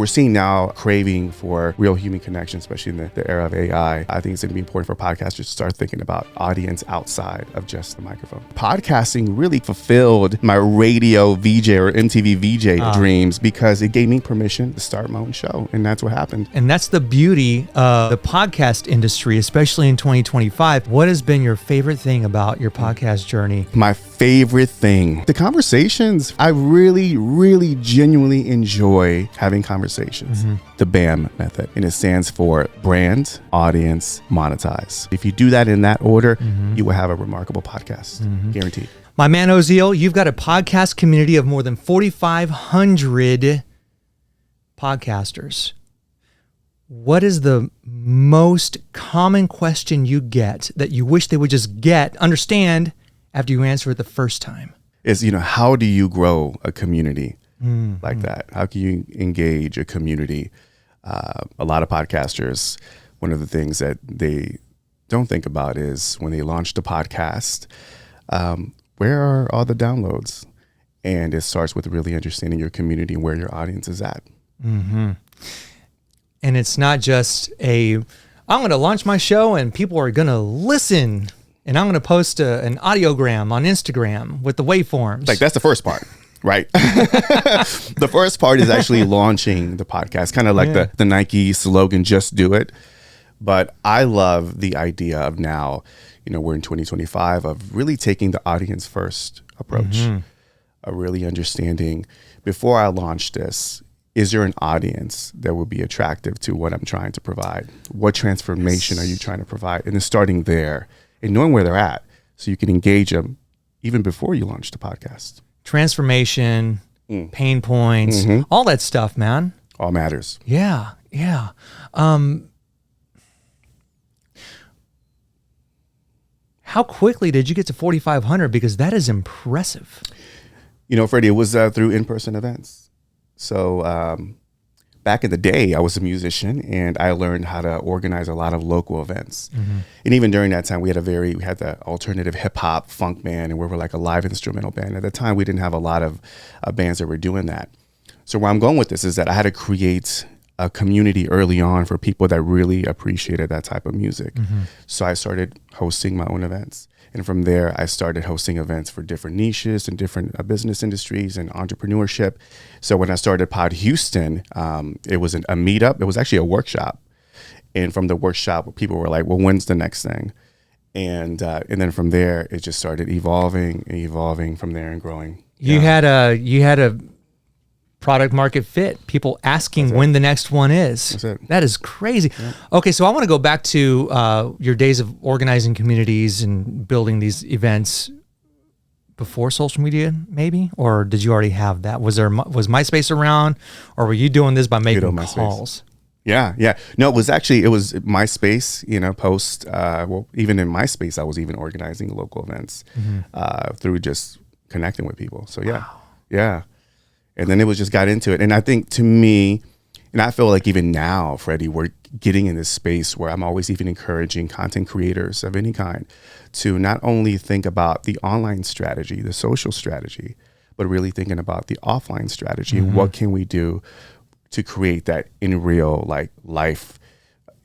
we're seeing now craving for real human connection, especially in the era of AI. I think it's going to be important for podcasters to start thinking about audience outside of just the microphone. Podcasting really fulfilled my radio VJ or MTV VJ dreams because it gave me permission to start my own show. And that's what happened. And that's the beauty of the podcast industry, especially in 2025. What has been your favorite thing about your podcast journey? My favorite thing, the conversations. I really, really genuinely enjoy having conversations. The BAM method, and it stands for brand, audience, monetize. If you do that in that order, you will have a remarkable podcast, guaranteed. My man Ozeal, you've got a podcast community of more than 4,500 podcasters. What is the most common question you get that you wish they would just understand after you answer it the first time? Is, how do you grow a community like that? How can you engage a community? A lot of podcasters, one of the things that they don't think about is when they launched a podcast, where are all the downloads? And it starts with really understanding your community and where your audience is at. And it's not just I'm going to launch my show and people are going to listen and I'm going to post an audiogram on Instagram with the waveforms. Like, that's the first part. Right. The first part is actually launching the podcast, kind of like the Nike slogan, just do it. But I love the idea of now, we're in 2025, of really taking the audience first approach, really understanding before I launch this, is there an audience that will be attractive to what I'm trying to provide? What transformation are you trying to provide? And then starting there and knowing where they're at so you can engage them even before you launch the podcast. Transformation, pain points, all that stuff, man. All matters. Yeah. How quickly did you get to 4,500? Because that is impressive. Freddie, it was through in-person events. So back in the day, I was a musician and I learned how to organize a lot of local events. And even during that time, we had the alternative hip hop funk band, and we were like a live instrumental band. At the time, we didn't have a lot of bands that were doing that. So where I'm going with this is that I had to create a community early on for people that really appreciated that type of music. So I started hosting my own events. And from there, I started hosting events for different niches and different business industries and entrepreneurship. So when I started Pod Houston, it was a meetup. It was actually a workshop. And from the workshop, people were like, well, when's the next thing? And then from there, it just started evolving from there and growing. You had a product market fit, people asking when the next one is. That's it. That is crazy. Yeah. Okay, so I want to go back to your days of organizing communities and building these events before social media, maybe? Or did you already have that? Was MySpace around, or were you doing this by making calls? Yeah. No, it was MySpace, post, even in MySpace, I was even organizing local events through just connecting with people. So yeah. And then it was just got into it. And I think to me, and I feel like even now, Freddie, we're getting in this space where I'm always even encouraging content creators of any kind to not only think about the online strategy, the social strategy, but really thinking about the offline strategy. And what can we do to create that in real life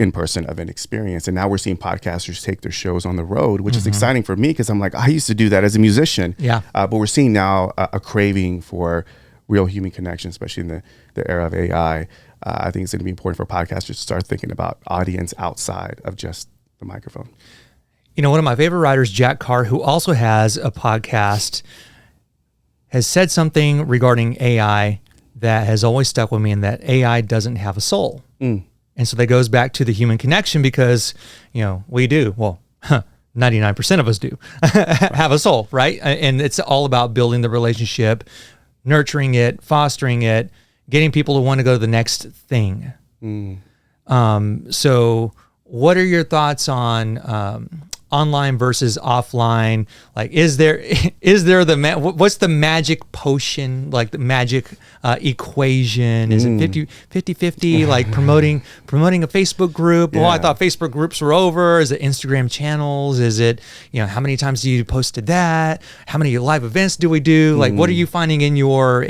in-person event experience. And now we're seeing podcasters take their shows on the road, which is exciting for me because I'm like, I used to do that as a musician. Yeah. But we're seeing now a craving for real human connection, especially in the era of AI. I think it's going to be important for podcasters to start thinking about audience outside of just the microphone. One of my favorite writers, Jack Carr, who also has a podcast, has said something regarding AI that has always stuck with me, and that AI doesn't have a soul. And so that goes back to the human connection because, we do. Well, 99% of us do have a soul, right? And it's all about building the relationship, nurturing it, fostering it, getting people to want to go to the next thing. So what are your thoughts on online versus offline? Like, is there what's the magic potion, like the magic equation? Is it 50-50, like promoting a Facebook group? Yeah. Well, I thought Facebook groups were over. Is it Instagram channels? Is it, how many times do you posted that? How many live events do we do? Like, what are you finding in your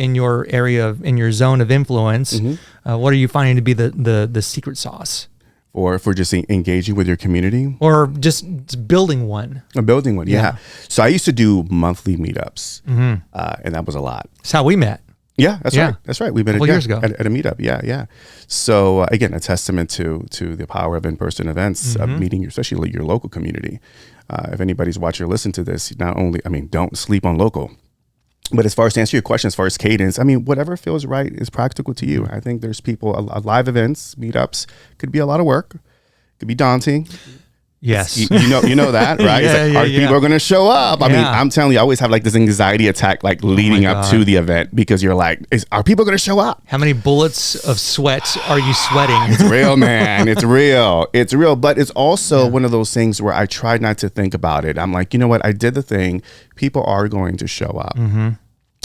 area, in your zone of influence? What are you finding to be the secret sauce? Or for just engaging with your community, or just building one. Building one, yeah. So I used to do monthly meetups, and that was a lot. That's how we met. Yeah, that's right. That's right. We met years ago at a meetup. Yeah. So again, a testament to the power of in-person events, of meeting especially your local community. If anybody's watching or listening to this, don't sleep on local. But as far as to answer your question, as far as cadence, whatever feels right is practical to you. I think there's people, live events, meetups could be a lot of work, could be daunting. Yes. You know that, right? People are going to show up? I'm telling you, I always have like this anxiety attack, like leading up to the event, because you're like, are people going to show up? How many bullets of sweat are you sweating? It's real, man. It's real. It's real. But it's also one of those things where I try not to think about it. I'm like, you know what? I did the thing. People are going to show up.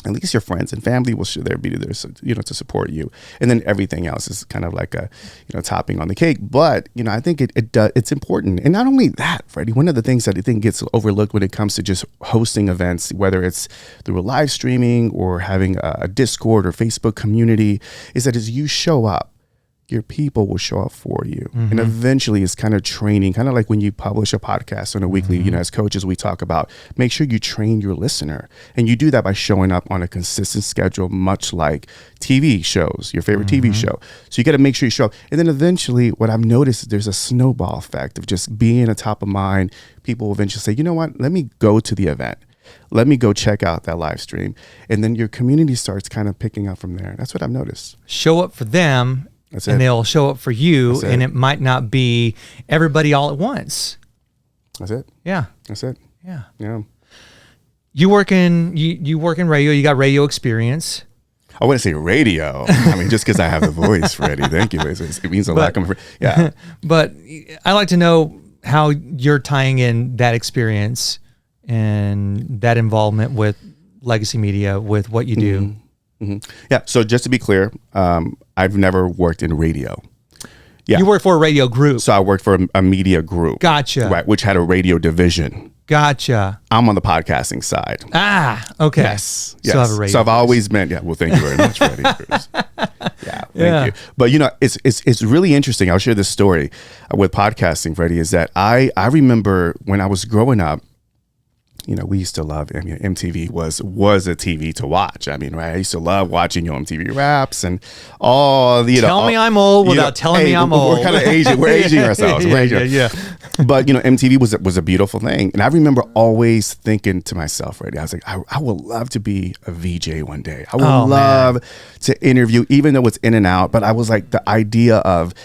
At least your friends and family will there be there, to support you, and then everything else is kind of like a, topping on the cake. But I think it's important, and not only that, Freddie. One of the things that I think gets overlooked when it comes to just hosting events, whether it's through a live streaming or having a Discord or Facebook community, is that as you show up, your people will show up for you. And eventually it's kind of training, kind of like when you publish a podcast on a weekly, as coaches, we talk about, make sure you train your listener. And you do that by showing up on a consistent schedule, much like TV shows, your favorite TV show. So you got to make sure you show up. And then eventually what I've noticed is there's a snowball effect of just being a top of mind. People will eventually say, you know what, let me go to the event. Let me go check out that live stream. And then your community starts kind of picking up from there. That's what I've noticed. Show up for them. And they'll show up for you, and it might not be everybody all at once. That's it. Yeah. That's it. Yeah. You work in radio. You got radio experience. I wouldn't say radio. Just because I have the voice, Freddie. Thank you. It means a lot. Yeah. But I like to know how you're tying in that experience and that involvement with legacy media, with what you do. Yeah. So just to be clear, I've never worked in radio. Yeah. You work for a radio group. So I worked for a media group. Gotcha. Right, which had a radio division. Gotcha. I'm on the podcasting side. Okay. Yes. So I have a radio. So I've always been. Yeah. Well, thank you very much, Freddie. Thank you. But it's really interesting. I'll share this story with podcasting, Freddie. Is that I remember when I was growing up. We used to love, MTV was a TV to watch. Right? I used to love watching MTV Raps and all the, Tell me I'm old without telling me I'm old. We're kind of aging. We're aging ourselves. Yeah. But, MTV was a beautiful thing. And I remember always thinking to myself, right? I was like, I would love to be a VJ one day. I would love to interview, even though it's in and out. But I was like, the idea of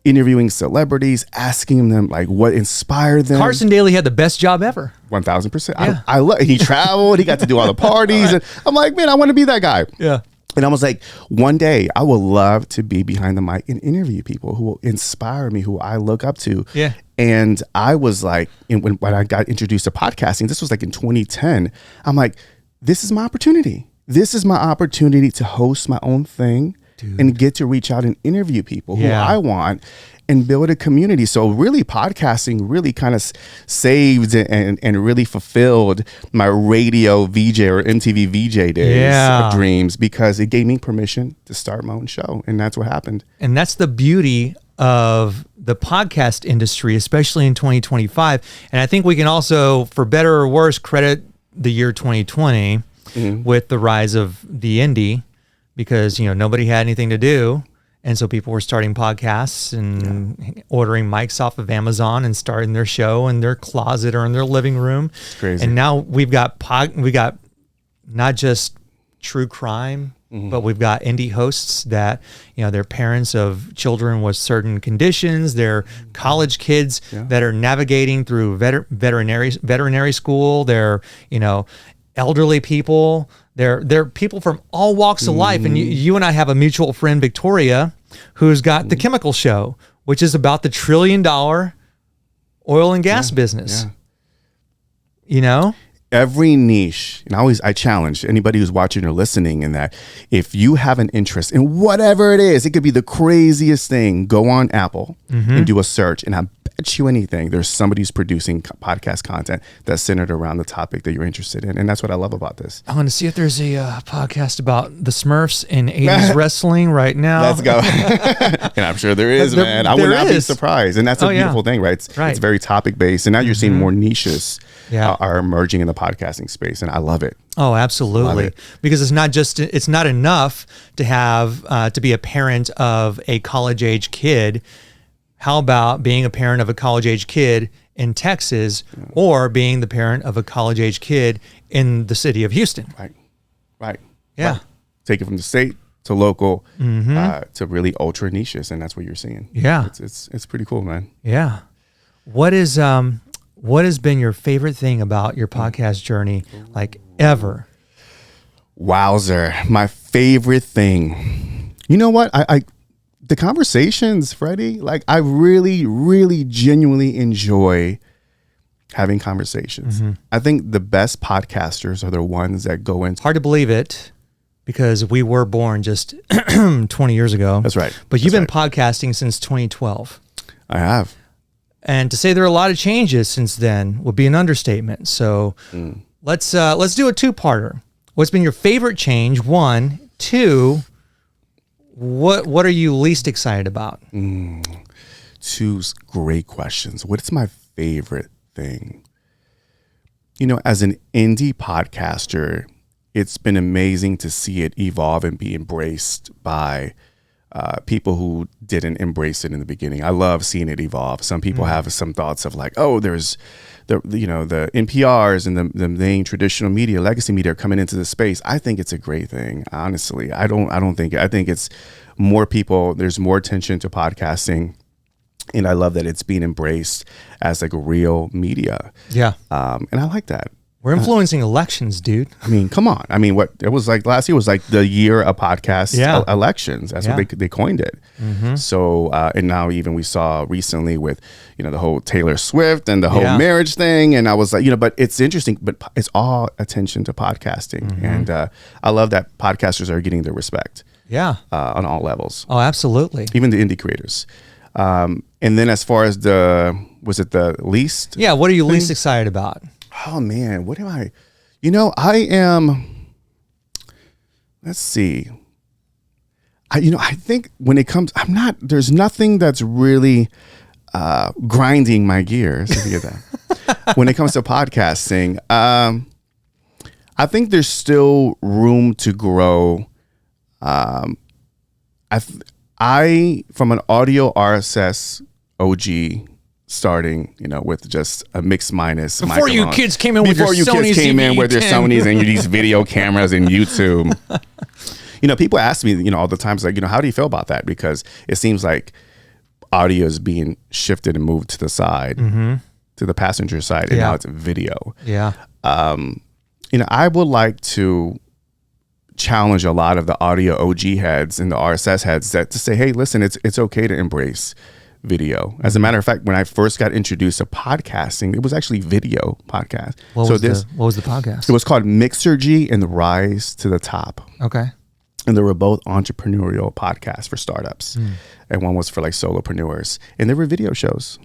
interviewing celebrities, asking them like what inspired them. Carson Daly had the best job ever. 1000%. I love. He traveled. He got to do all the parties, and I'm like, man, I want to be that guy. Yeah. And I was like, one day I would love to be behind the mic and interview people who will inspire me, who I look up to. Yeah. And I was like, when I got introduced to podcasting, this was like in 2010. I'm like, this is my opportunity. This is my opportunity to host my own thing. And get to reach out and interview people who I want and build a community. So really podcasting really kind of saved and really fulfilled my radio VJ or MTV VJ days of dreams, because it gave me permission to start my own show. And that's what happened. And that's the beauty of the podcast industry, especially in 2025. And I think we can also, for better or worse, credit the year 2020 with the rise of the indie. Because, nobody had anything to do. And so people were starting podcasts and ordering mics off of Amazon and starting their show in their closet or in their living room. It's crazy. And now we've got not just true crime, but we've got indie hosts that, they're parents of children with certain conditions. They're college kids that are navigating through veterinary school. They're, elderly people. They're people from all walks of life. And you and I have a mutual friend, Victoria, who's got the Chemical Show, which is about the $1 trillion oil and gas business. you know? Every niche, and I challenge anybody who's watching or listening in that if you have an interest in whatever it is, it could be the craziest thing, go on Apple and do a search, and I bet you anything there's somebody who's producing podcast content that's centered around the topic that you're interested in, and that's what I love about this. I want to see if there's a podcast about the Smurfs in 80s wrestling right now. Let's go. And I'm sure there is, man. I would not be surprised, and that's a beautiful thing, right? It's very topic based, and now you're seeing more niches are emerging in the podcasting space, and I love it. Oh, absolutely. Because it's not enough to have to be a parent of a college age kid. How about being a parent of a college age kid in Texas, or being the parent of a college age kid in the city of Houston? Right. Yeah. Right. Take it from the state to local to really ultra niches, and that's what you're seeing. Yeah. It's pretty cool, man. Yeah. What has been your favorite thing about your podcast journey, like ever? Wowzer. My favorite thing. You know what? The conversations, Freddie, like I really, really genuinely enjoy having conversations. I think the best podcasters are the ones that go into... Hard to believe it, because we were born just 20 years ago. That's right. But you've been podcasting since 2012. I have. And to say there are a lot of changes since then would be an understatement. So let's do a two-parter. What's been your favorite change? 1, 2, what are you least excited about? 2 great questions. What's my favorite thing? You know, as an indie podcaster, it's been amazing to see it evolve and be embraced by people who didn't embrace it in the beginning. I love seeing it evolve. Some people have some thoughts of like, oh, there's the NPRs and the main traditional media, legacy media are coming into the space. I think it's a great thing. Honestly, I think it's more people. There's more attention to podcasting, and I love that it's being embraced as like a real media. Yeah. And I like that. We're influencing elections, dude. I mean, come on. I mean, what it was like last year was like the year of podcast elections. That's what they coined it. So, and now even we saw recently with, the whole Taylor Swift and the whole marriage thing. And I was like, but it's interesting, but it's all attention to podcasting. And I love that podcasters are getting their respect. Yeah. On all levels. Oh, absolutely. Even the indie creators. And then as far as was it the least? Yeah. What are you least excited about? Oh man, what am I? I am. Let's see. I think when it comes, there's nothing that's really grinding my gears. If you get that. When it comes to podcasting, I think there's still room to grow. I from an audio RSS OG. Starting, with just a mix minus. Before you kids came in with your Sonys and these video cameras and YouTube. People ask me, all the time, it's like, how do you feel about that? Because it seems like audio is being shifted and moved to the side, to the passenger side, and now it's video. Yeah. I would like to challenge a lot of the audio OG heads and the RSS heads to say, hey, listen, it's okay to embrace video. As a matter of fact, when I first got introduced to podcasting, it was actually video podcast. What was the podcast? It was called Mixergy and the Rise to the Top. Okay. And they were both entrepreneurial podcasts for startups. And one was for like solopreneurs. And they were video shows.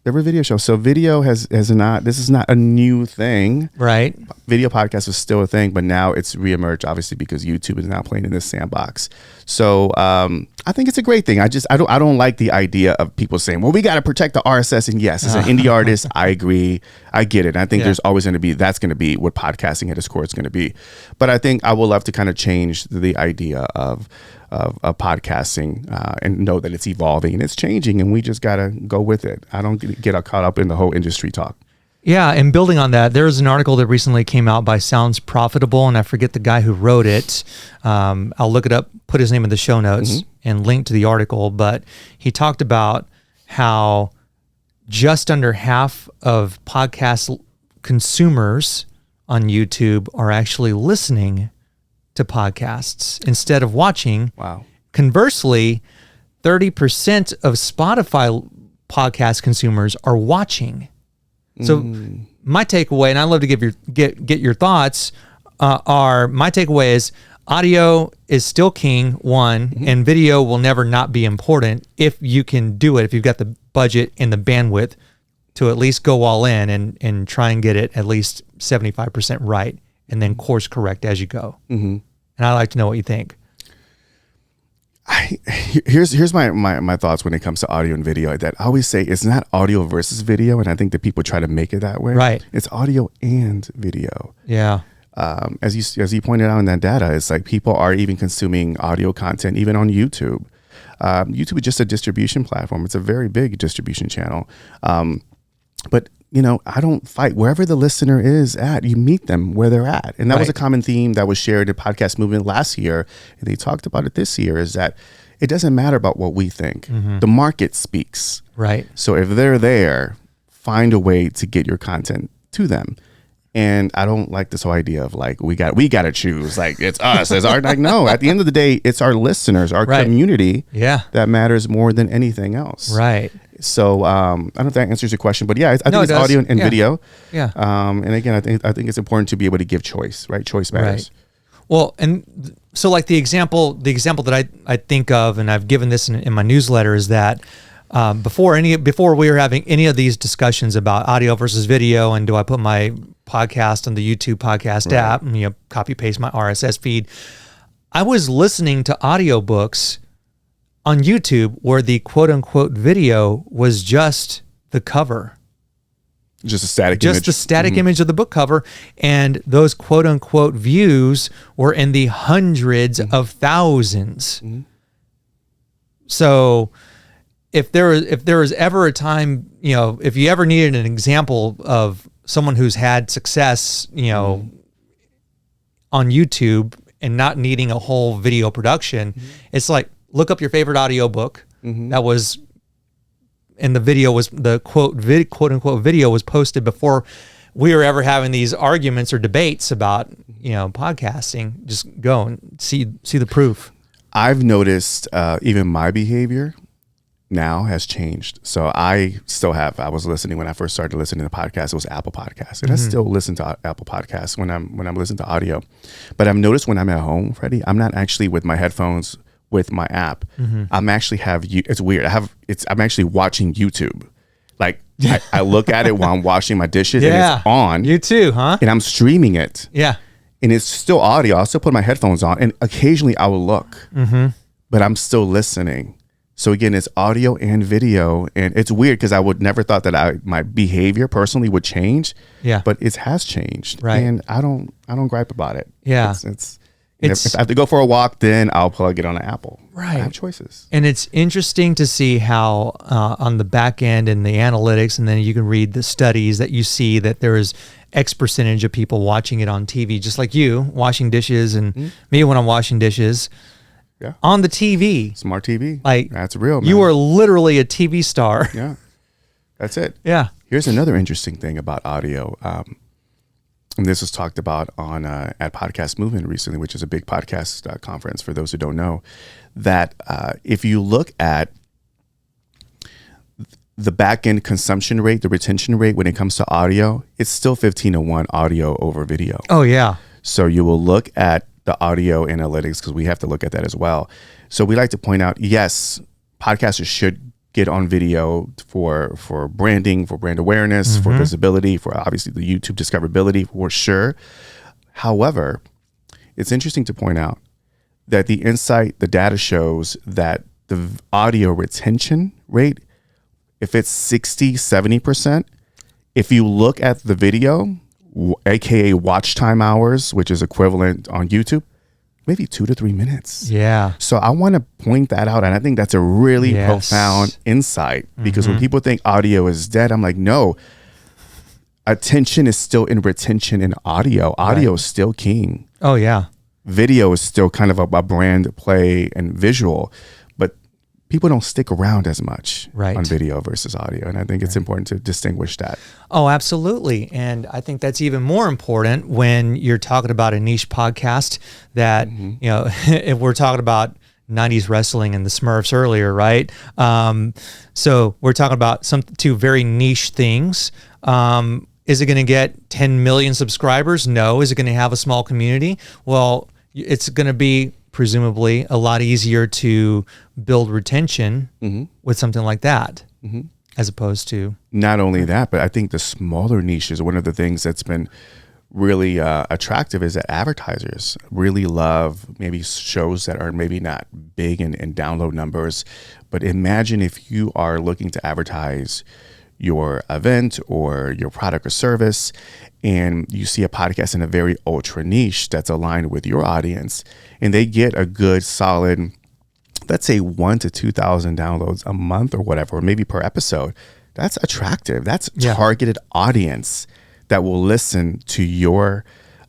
They were video shows. So video this is not a new thing. Right. Video podcast was still a thing, but now it's reemerged, obviously, because YouTube is now playing in this sandbox. So I think it's a great thing. I don't like the idea of people saying, well, we got to protect the RSS. And yes, as an indie artist, I agree. I get it. And I think there's always going to be, that's going to be what podcasting at its core is going to be. But I think I would love to kind of change the idea of podcasting and know that it's evolving and it's changing, and we just got to go with it. I don't get caught up in the whole industry talk. Yeah, and building on that, there's an article that recently came out by Sounds Profitable, and I forget the guy who wrote it. I'll look it up, put his name in the show notes, and link to the article. But he talked about how just under half of podcast consumers on YouTube are actually listening to podcasts instead of watching. Wow. Conversely, 30% of Spotify podcast consumers are watching. So my takeaway, and I'd love to get your thoughts, my takeaway is audio is still king, one, and video will never not be important if you can do it, if you've got the budget and the bandwidth to at least go all in and try and get it at least 75% right, and then course correct as you go. And I'd like to know what you think. Here's my thoughts when it comes to audio and video. That I always say it's not audio versus video, and I think that people try to make it that way. Right. It's audio and video. Yeah. As you pointed out in that data, it's like people are even consuming audio content even on YouTube. YouTube is just a distribution platform. It's a very big distribution channel. But I don't fight wherever the listener is at. You meet them where they're at. And that was a common theme that was shared in podcast movement last year. And they talked about it this year, is that it doesn't matter about what we think. The market speaks. Right. So if they're there, find a way to get your content to them. And I don't like this whole idea of like, we got to choose, like it's us as our, like, no, at the end of the day, it's our listeners, our community that matters more than anything else. Right. So I don't know if that answers your question, but yeah, I think it's audio and video. Yeah. And again, I think it's important to be able to give choice, right? Choice matters. Right. Well, and so like the example that I think of, and I've given this in my newsletter, is that before we were having any of these discussions about audio versus video, and do I put my podcast on the YouTube podcast app and copy paste my RSS feed, I was listening to audiobooks on YouTube where the quote unquote video was just the cover. Just a static image. Just the static image of the book cover. And those quote unquote views were in the hundreds of thousands. So if there was ever a time, if you ever needed an example of someone who's had success, on YouTube and not needing a whole video production, it's like, look up your favorite audiobook that was, and the video was the quote unquote video was posted before we were ever having these arguments or debates about, podcasting. Just go and see the proof. I've noticed even my behavior now has changed. So I was listening when I first started listening to podcasts, it was Apple Podcasts. And I still listen to Apple Podcasts when I'm listening to audio. But I've noticed when I'm at home, Freddie, I'm not actually with my headphones with my app. I'm actually it's weird. I'm actually watching YouTube. Like I look at it while I'm washing my dishes and it's on. You too, huh? And I'm streaming it. Yeah. And it's still audio. I'll still put my headphones on and occasionally I will look, but I'm still listening. So again, it's audio and video, and it's weird because I would never thought that my behavior personally would change. Yeah, but it has changed, right? And I don't gripe about it. Yeah, it's if I have to go for a walk, then I'll plug it on an Apple. Right, I have choices. And it's interesting to see how on the back end and the analytics, and then you can read the studies that you see that there is X percentage of people watching it on TV, just like you washing dishes, and me when I'm washing dishes. Yeah. On the TV. Smart TV. Like, that's real, man. You are literally a TV star. Yeah. That's it. Yeah. Here's another interesting thing about audio. And this was talked about on at Podcast Movement recently, which is a big podcast conference for those who don't know, that if you look at the back end consumption rate, the retention rate when it comes to audio, it's still 15-1 audio over video. Oh, yeah. So you will look at the audio analytics because we have to look at that as well. So we like to point out, yes, podcasters should get on video for branding, for brand awareness, for visibility, for obviously the YouTube discoverability, for sure. However, it's interesting to point out that the data shows that the audio retention rate, if it's 60, 70%, if you look at the video, AKA watch time hours, which is equivalent on YouTube, maybe 2 to 3 minutes. Yeah. So I want to point that out. And I think that's a really profound insight because when people think audio is dead, I'm like, no, attention is still in retention in audio. Audio is still king. Oh, yeah. Video is still kind of a brand play and visual, but people don't stick around as much on video versus audio. And I think it's important to distinguish that. Oh, absolutely. And I think that's even more important when you're talking about a niche podcast that, if we're talking about 90s wrestling and the Smurfs earlier, right? So we're talking about two very niche things. Is it going to get 10 million subscribers? No. Is it going to have a small community? Well, it's going to be presumably a lot easier to build retention with something like that, as opposed to. Not only that, but I think the smaller niches, one of the things that's been really attractive is that advertisers really love maybe shows that are maybe not big in download numbers. But imagine if you are looking to advertise your event or your product or service, and you see a podcast in a very ultra niche that's aligned with your audience, and they get a good solid, let's say 1,000 to 2,000 downloads a month or whatever, or maybe per episode. That's attractive. That's targeted audience that will listen to your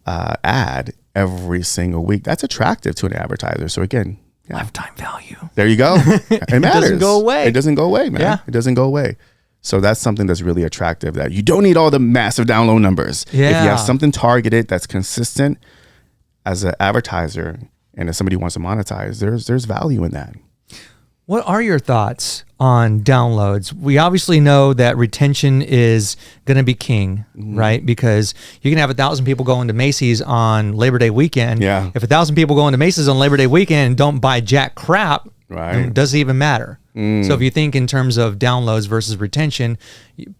ad every single week. That's attractive to an advertiser. So again, lifetime value. There you go. It matters. Doesn't go away. It doesn't go away, man. Yeah. It doesn't go away. So that's something that's really attractive, that you don't need all the massive download numbers. Yeah. If you have something targeted that's consistent as an advertiser, and if somebody wants to monetize, there's value in that. What are your thoughts on downloads? We obviously know that retention is going to be king, right? Because you can have 1,000 people going to Macy's on Labor Day weekend. Yeah. If 1,000 people go into Macy's on Labor Day weekend and don't buy jack crap, Right. does it even matter? So if you think in terms of downloads versus retention,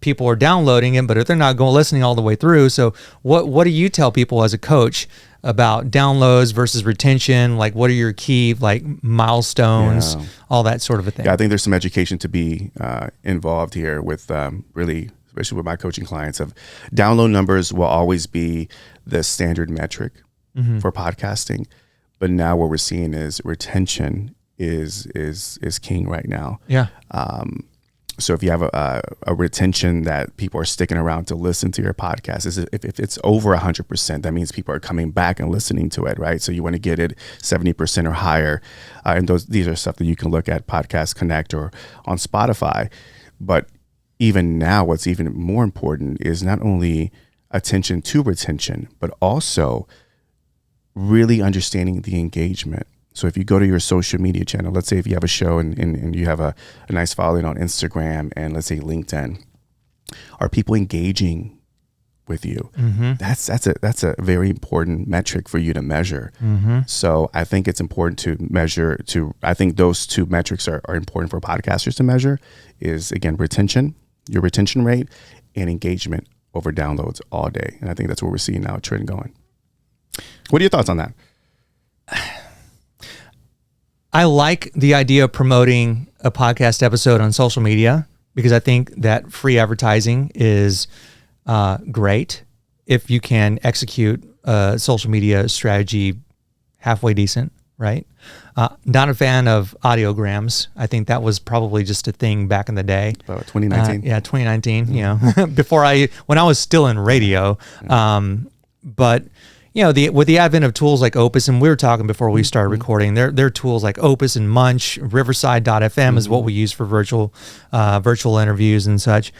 people are downloading it, but if they're not going listening all the way through. So what do you tell people as a coach about downloads versus retention? Like, what are your key milestones, all that sort of a thing? Yeah, I think there's some education to be involved here with really, especially with my coaching clients. Of download numbers will always be the standard metric for podcasting, but now what we're seeing is retention is king right now. Yeah. So if you have a retention that people are sticking around to listen to your podcast, if it's over 100%, that means people are coming back and listening to it, right? So you want to get it 70% or higher. And these are stuff that you can look at Podcast Connect or on Spotify. But even now, what's even more important is not only attention to retention, but also really understanding the engagement. So if you go to your social media channel, let's say if you have a show and you have a nice following on Instagram and let's say LinkedIn, are people engaging with you? That's a very important metric for you to measure. So I think it's important to measure I think those two metrics are important for podcasters to measure is, again, retention, your retention rate, and engagement over downloads all day. And I think that's what we're seeing now, a trend going. What are your thoughts on that? I like the idea of promoting a podcast episode on social media because I think that free advertising is great if you can execute a social media strategy halfway decent, right? Not a fan of audiograms. I think that was probably just a thing back in the day. 2019? 2019, you know, when I was still in radio. But you know, with the advent of tools like Opus, and we were talking before we started recording, there are tools like Opus and Munch, Riverside.fm is what we use for virtual interviews and such.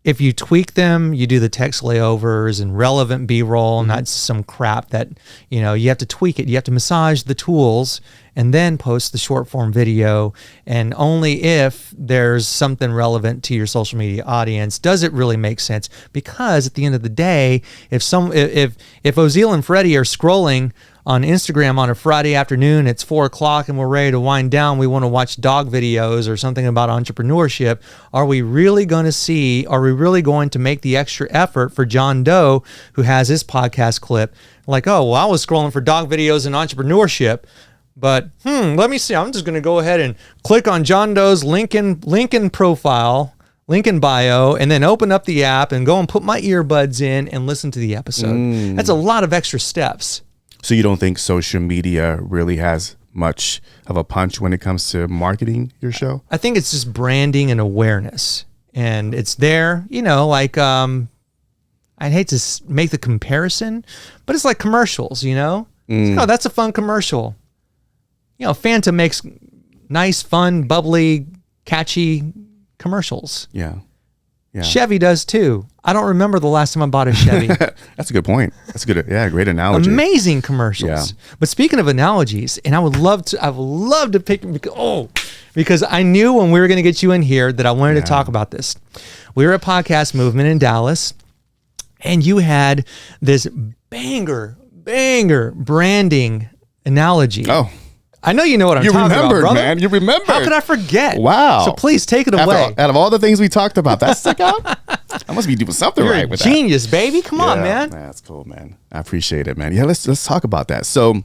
If you tweak them, you do the text layovers and relevant B-roll, not some crap that, you know, you have to tweak it. You have to massage the tools and then post the short form video. And only if there's something relevant to your social media audience does it really make sense. Because at the end of the day, if Ozeal and Freddie are scrolling on Instagram on a Friday afternoon, it's 4:00 and we're ready to wind down, we want to watch dog videos or something about entrepreneurship, are we really going to make the extra effort for John Doe, who has his podcast clip, like, oh, well, I was scrolling for dog videos and entrepreneurship, but let me see, I'm just going to go ahead and click on John Doe's LinkedIn profile, link bio, and then open up the app and go and put my earbuds in and listen to the episode. That's a lot of extra steps. So you don't think social media really has much of a punch when it comes to marketing your show? I think it's just branding and awareness. And it's there, you know, like, I'd hate to make the comparison, but it's like commercials, you know? It's like, oh, that's a fun commercial. You know, Fanta makes nice, fun, bubbly, catchy commercials. Yeah. Chevy does too. I don't remember the last time I bought a Chevy. That's a good point. That's a good, great analogy. Amazing commercials. Yeah. But speaking of analogies, and I would love to pick, because I knew when we were going to get you in here that I wanted to talk about this. We were a podcast movement in Dallas, and you had this banger branding analogy. Oh, I know you know what I'm talking about, brother. You remembered, man. You remembered. How could I forget? Wow. So please take it away. Out of all the things we talked about, that stuck out. I must be doing something You're right with genius, baby. Come on, man. That's cool, man. I appreciate it, man. Yeah, let's talk about that. So,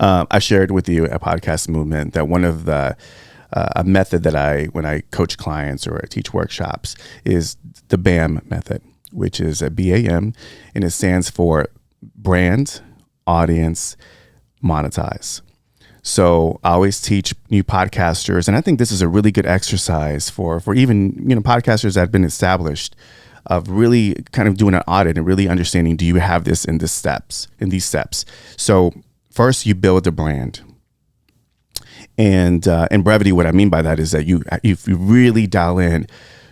I shared with you at Podcast Movement that one of the a method that when I coach clients or I teach workshops is the BAM method, which is a BAM, and it stands for brand, audience, monetize. So I always teach new podcasters, and I think this is a really good exercise for even podcasters that have been established, of really kind of doing an audit and really understanding, do you have this in these steps? So first, you build a brand, and in brevity, what I mean by that is that if you really dial in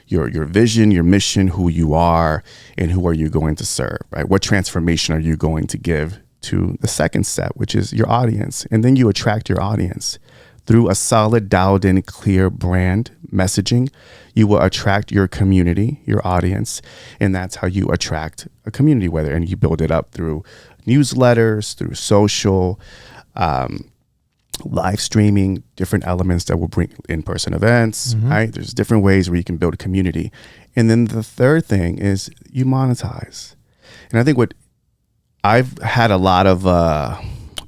your vision, your mission, who you are, and who are you going to serve, right? What transformation are you going to give to the second step, which is your audience? And then you attract your audience through a solid, dialed in, clear brand messaging. You will attract your community, your audience, and that's how you attract a community, and you build it up through newsletters, through social, live streaming, different elements that will bring in-person events, right? There's different ways where you can build a community. And then the third thing is you monetize. And I think what I've had a lot of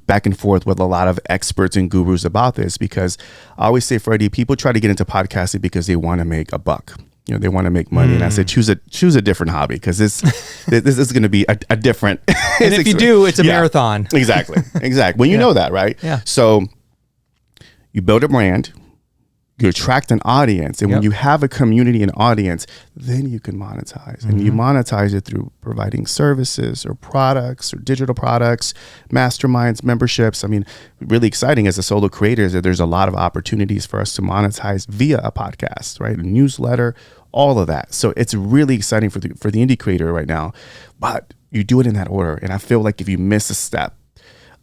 back and forth with a lot of experts and gurus about this, because I always say, Freddie, people try to get into podcasting because they want to make a buck. They want to make money. And I said, choose a different hobby, because this is going to be a different. And if you do, it's a marathon. Exactly. When you know that, right? Yeah. So you build a brand, you attract an audience, and when you have a community and audience, then you can monetize. And you monetize it through providing services or products or digital products, masterminds, memberships. I mean, really exciting as a solo creator is that there's a lot of opportunities for us to monetize via a podcast, right? A newsletter, all of that. So it's really exciting for the indie creator right now, but you do it in that order. And I feel like if you miss a step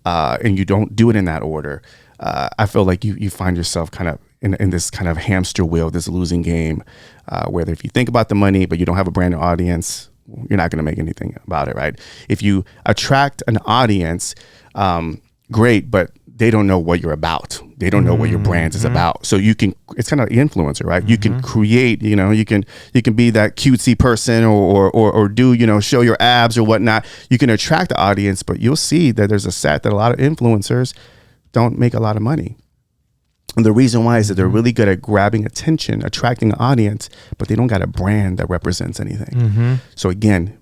and you don't do it in that order, I feel like you find yourself kind of in this kind of hamster wheel, this losing game, where if you think about the money, but you don't have a brand new audience, you're not going to make anything about it, right? If you attract an audience, great, but they don't know what you're about. They don't know what your brand is about. So it's kind of an influencer, right? You can create, you can be that cutesy person or do, show your abs or whatnot. You can attract the audience, but you'll see that there's a set that a lot of influencers don't make a lot of money. And the reason why is that they're really good at grabbing attention, attracting an audience, but they don't got a brand that represents anything. So again,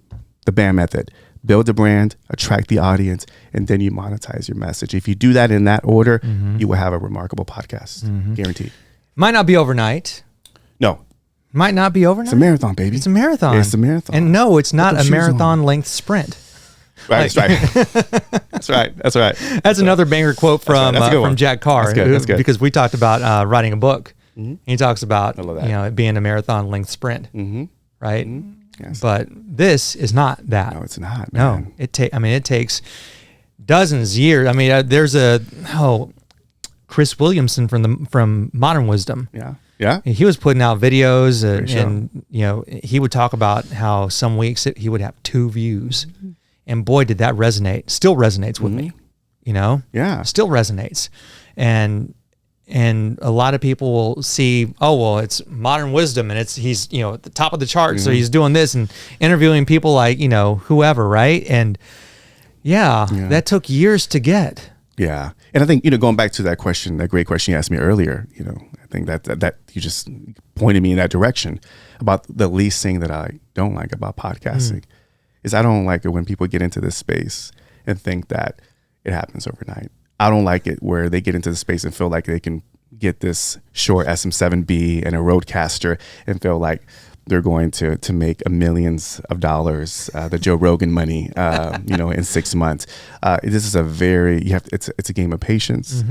the BAM method: build a brand, attract the audience, and then you monetize your message. If you do that in that order, you will have a remarkable podcast, guaranteed. Might not be overnight. No. Might not be overnight. It's a marathon, baby. It's a marathon. It's a marathon. And no, it's not a marathon length sprint. Right, that's right. That's right. That's another banger quote from Jack Carr. That's good. Because we talked about writing a book. He talks about it being a marathon length sprint, right? Yes. But this is not that. No, it's not. Man. No, it takes dozens of years. I mean, there's Chris Williamson from Modern Wisdom. Yeah. He was putting out videos, and he would talk about how some weeks he would have 2 views. And boy, did that resonate. Still resonates with me, Yeah. Still resonates. And a lot of people will see, it's Modern Wisdom, and he's at the top of the chart, so he's doing this and interviewing people like, whoever, right? And that took years to get. Yeah. And I think, going back to that question, that great question you asked me earlier, I think that you just pointed me in that direction about the least thing that I don't like about podcasting. Is I don't like it when people get into this space and think that it happens overnight. I don't like it where they get into the space and feel like they can get this Shure SM7B and a Rodecaster and feel like they're going to make millions of dollars, the Joe Rogan money, in 6 months. This is it's a game of patience.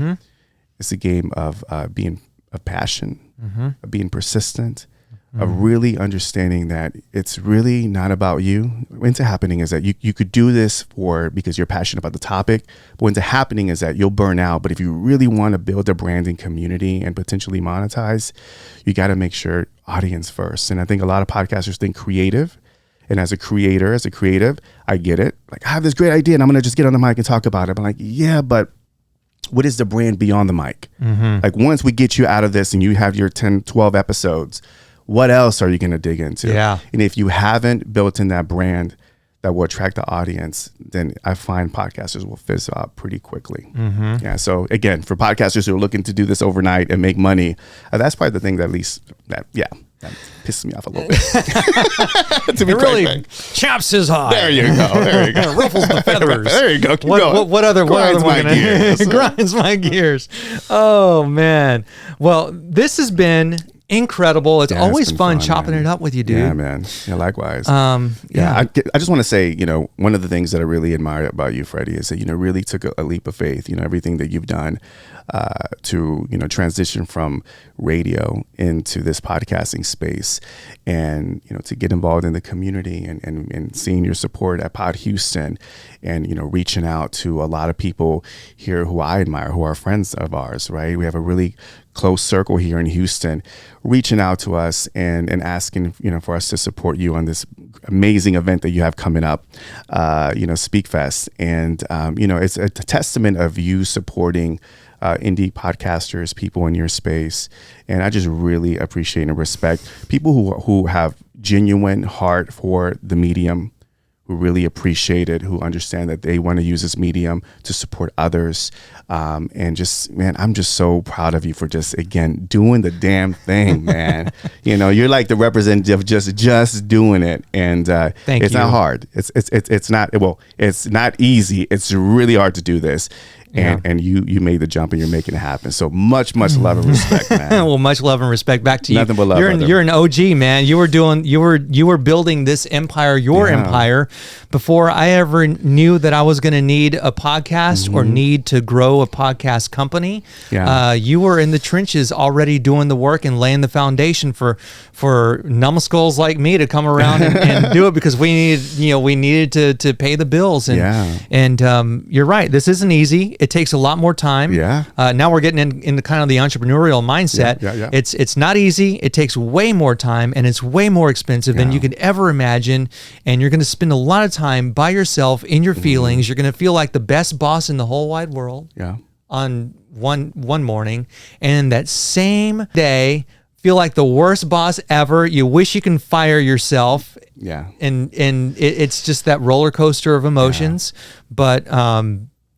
It's a game of being a passion, of being persistent, of really understanding that it's really not about you. When it's happening is that you could do this because you're passionate about the topic, but what's happening is that you'll burn out. But if you really want to build a branding community and potentially monetize, you got to make sure audience first. And I think a lot of podcasters think creative. And as a creative, I get it. Like, I have this great idea and I'm going to just get on the mic and talk about it. I'm like, yeah, but what is the brand beyond the mic? Like, once we get you out of this and you have your 10, 12 episodes, what else are you going to dig into? Yeah. And if you haven't built in that brand that will attract the audience, then I find podcasters will fizzle out pretty quickly. Yeah. So again, for podcasters who are looking to do this overnight and make money, that's probably the thing that that pisses me off a little bit. To be It really frank. chaps his eye. There you go. Ruffles the feathers. There you go. Keep going. What other Grinds one my gears. grinds my gears. Oh man. Well, this has been incredible. It's Yeah, it's always been fun fun, chopping man. it up with you, dude. Yeah, man. Yeah, likewise. Yeah. I just want to say, one of the things that I really admire about you, Freddie, is that, really took a leap of faith, everything that you've done to, transition from radio into this podcasting space and, to get involved in the community and seeing your support at Pod Houston and, reaching out to a lot of people here who I admire, who are friends of ours, right? We have a really close circle here in Houston, reaching out to us and asking, for us to support you on this amazing event that you have coming up, Speke Fest. And, it's a testament of you supporting indie podcasters, people in your space. And I just really appreciate and respect people who have genuine heart for the medium, who really appreciate it, who understand that they want to use this medium to support others. And just, man, I'm just so proud of you for just, again, doing the damn thing, man. You're like the representative, just doing it. And it's not hard. It's not easy. It's really hard to do this. And you made the jump and you're making it happen. So much love and respect, man. Well, much love and respect back to you. Nothing but love. You're an OG, man. You were building this empire, empire, before I ever knew that I was going to need a podcast or need to grow a podcast company. Yeah. You were in the trenches already doing the work and laying the foundation for numbskulls like me to come around and do it, because we needed to pay the bills. And you're right. This isn't easy. It takes a lot more time. Yeah. Now we're getting into kind of the entrepreneurial mindset. Yeah. It's not easy. It takes way more time and it's way more expensive than you could ever imagine. And you're going to spend a lot of time by yourself in your feelings. You're going to feel like the best boss in the whole wide world. Yeah. On one morning, and that same day feel like the worst boss ever. You wish you can fire yourself. Yeah. And it's just that roller coaster of emotions. But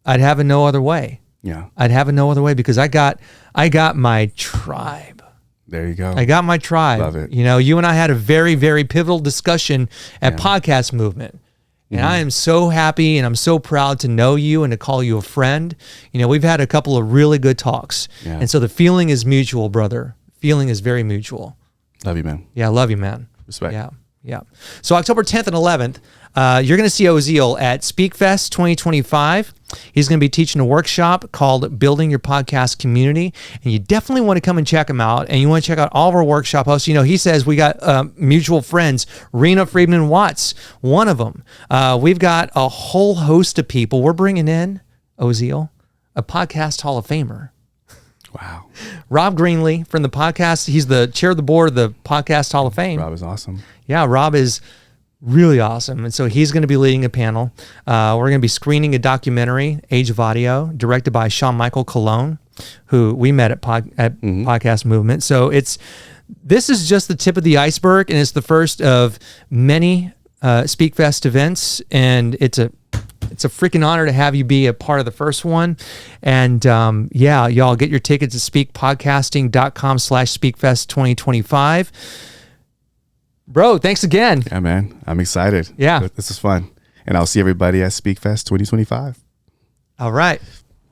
I'd have it no other way. Yeah. I'd have it no other way, because I got my tribe. There you go. I got my tribe. Love it. You and I had a very, very pivotal discussion at Podcast Movement. And I am so happy and I'm so proud to know you and to call you a friend. We've had a couple of really good talks. Yeah. And so the feeling is mutual, brother. Feeling is very mutual. Love you, man. Yeah, I love you, man. Respect. Yeah. So October 10th and 11th, you're going to see Ozeal at Speke Fest 2025. He's going to be teaching a workshop called Building Your Podcast Community. And you definitely want to come and check him out. And you want to check out all of our workshop hosts. He says we got mutual friends, Rena Friedman Watts, one of them. We've got a whole host of people. We're bringing in, Ozeal, a podcast Hall of Famer. Wow. Rob Greenlee from the podcast. He's the chair of the board of the Podcast Hall of Fame. Rob is awesome. Yeah, Rob is really awesome. And so he's going to be leading a panel. We're going to be screening a documentary, Age of Audio, directed by Sean Michael Cologne, who we met at Podcast Movement. So this is just the tip of the iceberg, and it's the first of many Speke Fest events. And it's a freaking honor to have you be a part of the first one. And y'all get your tickets at speakpodcasting.com/SpeakFest 2025. Bro, thanks again. Yeah, man. I'm excited. Yeah. This is fun. And I'll see everybody at Speke Fest 2025. All right.